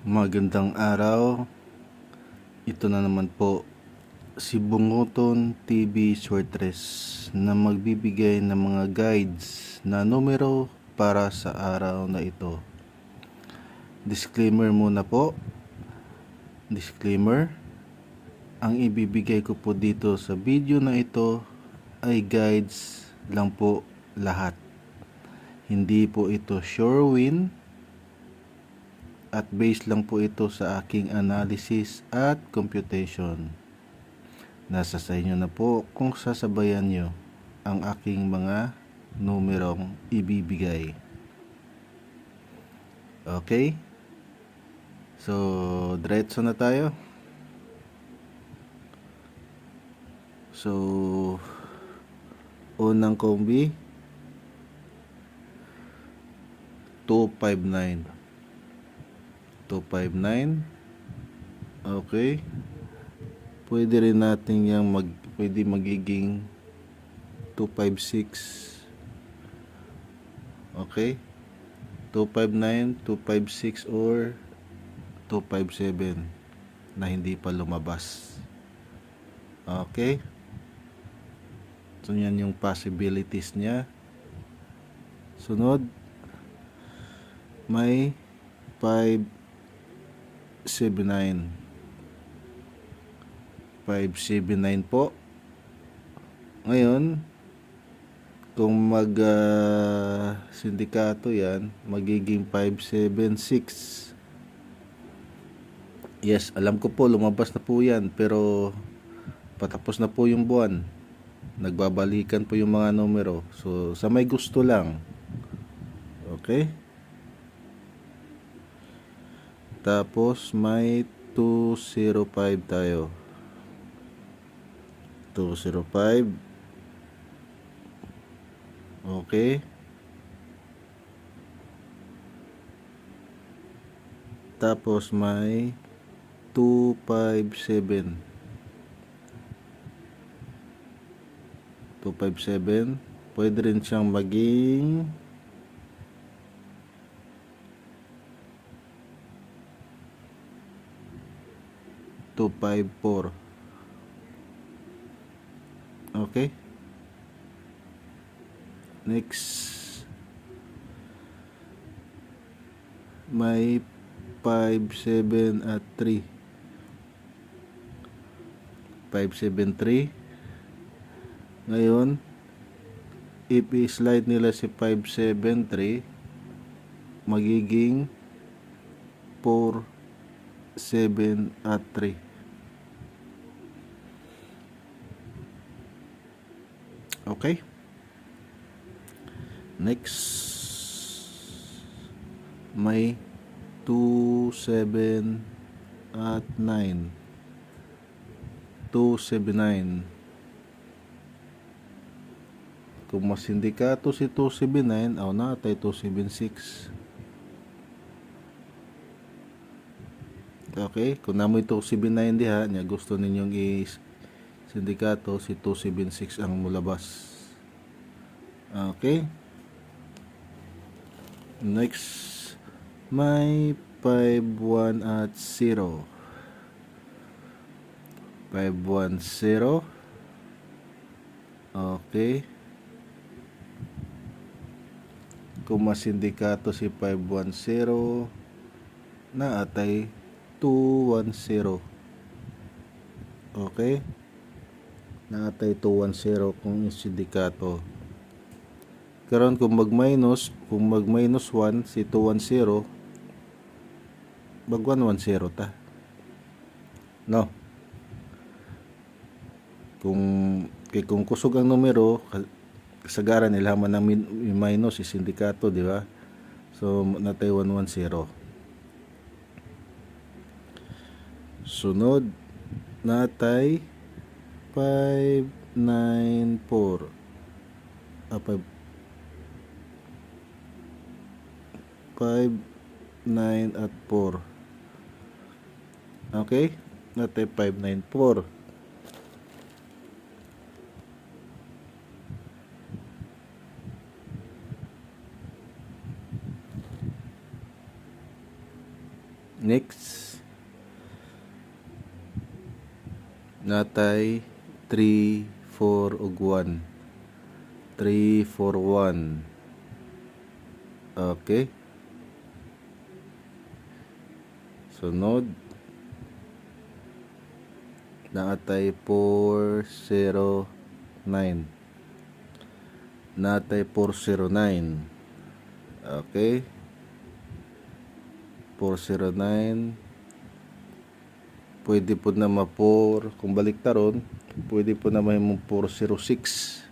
Magandang araw. Ito na naman po si Bunguton TV Suertres na magbibigay ng mga guides na numero para sa araw na ito. Disclaimer muna po. Disclaimer. Ang ibibigay ko po dito sa video na ito ay guides lang po lahat. Hindi po ito sure win. At based lang po ito sa aking analysis at computation. Nasa sa inyo na po kung sasabayan nyo ang aking mga numerong ibibigay. Okay? So, diretso na tayo. So, unang kombi 259. 259. Okay. Pwede rin natin yang pwede magiging 256. Okay. 259, 256 or 257 na hindi pa lumabas. Okay. So yan yung possibilities niya. Sunod, may 579 po. Ngayon, kung sindikato yan, magiging 576. Yes, alam ko po, lumabas na po yan, pero patapos na po yung buwan. Nagbabalikan po yung mga numero. So, sa may gusto lang. Okay? Tapos may 205 tayo. 205. Okay. Tapos may 257. 257. Pwede rin siyang maging 254. Okay. Next, may 57 at 3. 573. Ngayon, if i-slide nila si 573, magiging 4, 7 at 3. Okay. Next, may 2, 7 at 9. 279. Kung masindikato si 279, natay 276. Okay, kung namoy 279 diha, nya gusto ninyong sindikato, si 276 ang mulabas. Okay. Next, may 51 at 0. 510. Okay. Kung masindikato si 510, na atay 210. Okay. Naatay 210 kung sindikato. Karon kung mag-minus 1 si 210, mag 110 ta. No. Kung kusog ang numero, kasagaran ilhaman ng minus si sindikato, di ba? So natay 110. Sunod, natay 594. 5, 9 at 4. Okay? Natay 594. Next, natay 3, 4 ug 1. 3, 4, 1. Okay. Sunod, natay 4, 0, 9. Natay 409. Okay. 409. Pwede po na ma-4. Kung baliktaron, pwede po na mahimong 406.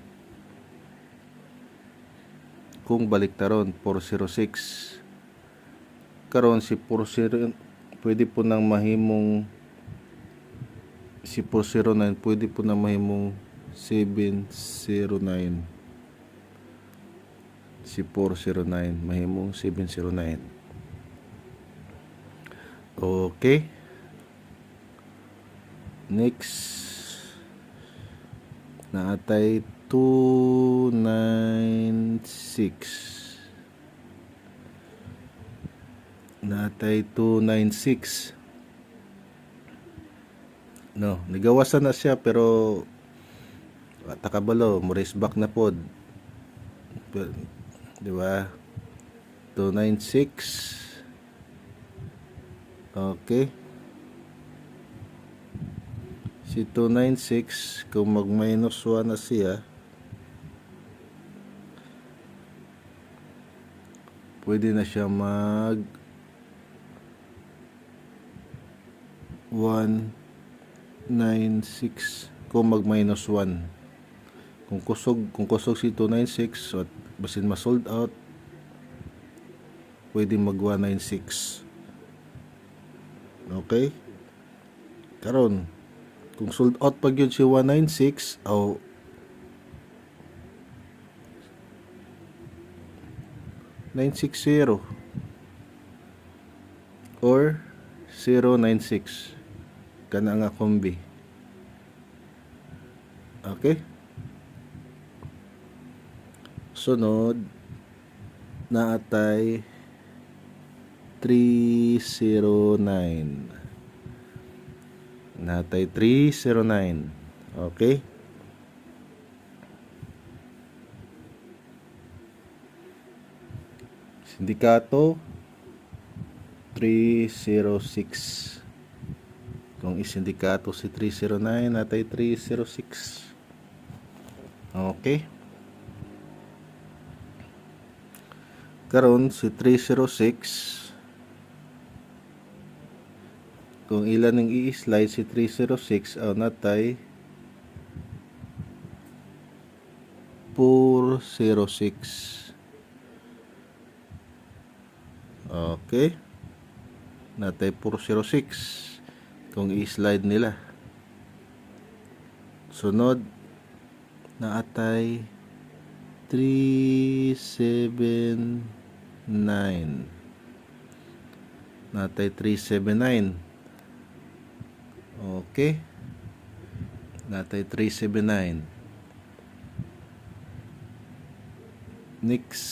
Kung baliktaron, 406. Karon si 40, pwede po nang mahimong si 409, pwede po na mahimong 709. Si 409 mahimong 709. Okay. Next, naatay 296. Naatay 296. No, nagawasan na siya pero takabalo, mo raise back na pod. Di ba? 296. Okay. Si 296, kung mag-minus 1 na siya, pwede na siya mag 196 kung mag-minus 1. Kung kusog si 296 at basin ma-sold out, pwede mag 196. Okay? Karon, kung sold out pag yun si 196 o 960 or 096, kana nga kombi. Okay? Sunod, naatay 309. Naatay 309. Okay? Sindikato 306. Kung isindikato si 309, natay 306. Okay? Karon si 306, kung ilan ang i-slide si 306, natay 406. Okay. Natay 406 kung i-slide nila. Sunod, naatay 379. Natay 379. Okay. Natay 379. Next,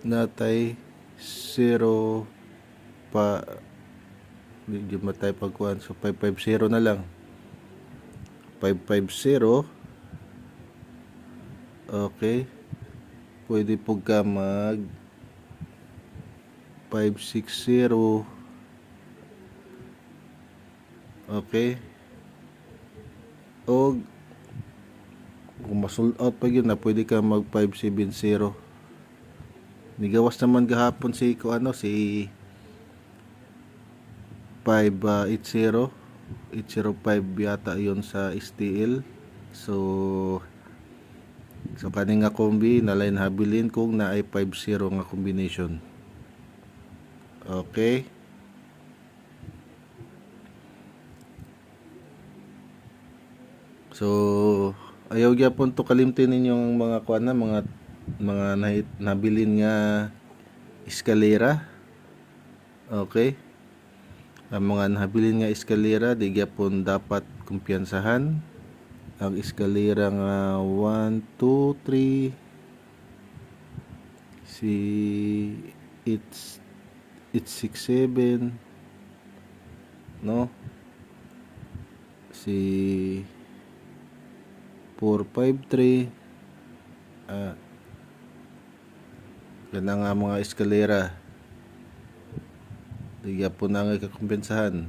natay 0 pa, hindi matay pagkuhan, so 550 na lang. 550. Okay. Pwede po ka mag 560. Okay. O kung ma-sold out pag yun na, pwede ka mag 570. Nigawas naman gahapon si si 580. 805 yata yon sa STL. So kaning nga kombi nalay habilin kung naay 50 nga combination. Okay. So ayaw gyapon to kalimtin ninyong mga kuan na mga nabilin nga eskalera. Okay. Ang mga nabilin nga eskalera di gyapon dapat kumpiyansahan. Ang eskalera nga 1, 2, 3 si it's 67, no, si 453, yan nga mga eskalera, diya po na nga kakumpensahan,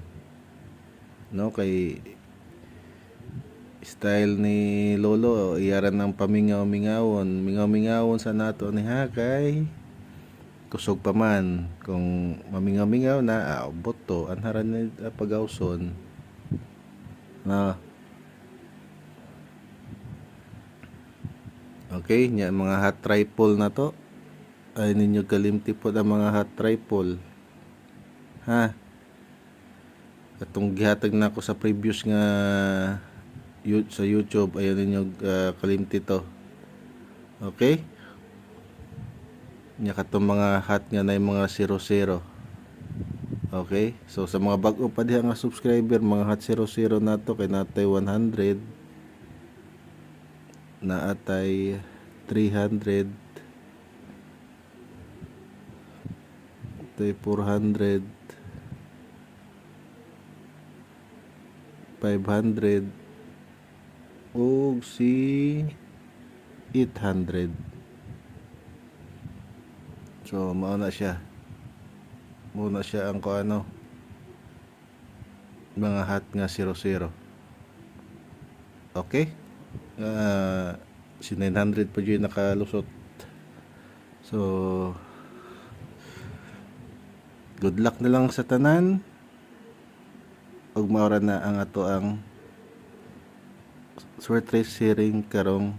no, kay style ni Lolo iyaran ng pamingaw-mingawon sa nato ni Hakay kusog pa man kung mamingaw-mingaw na boto anharan ni pagawson na okay nya mga hot tripod na to ay ninyo kalimti po ang mga hot tripod ha atong gihatag na ako sa previous nga sa YouTube ayon ninyo kalimti to okay nya katong mga hot nga na mga 00 okay so sa mga bag-o pa diha nga subscriber mga hot 00 nato kay natay 100 na atay 300 atay 400 500 o si 800 so mauna siya ang ano mga hot nga 00 okay si 900 pa dyan nakalusot so good luck na lang sa tanan ug maura na ang ato ang swerte sharing karong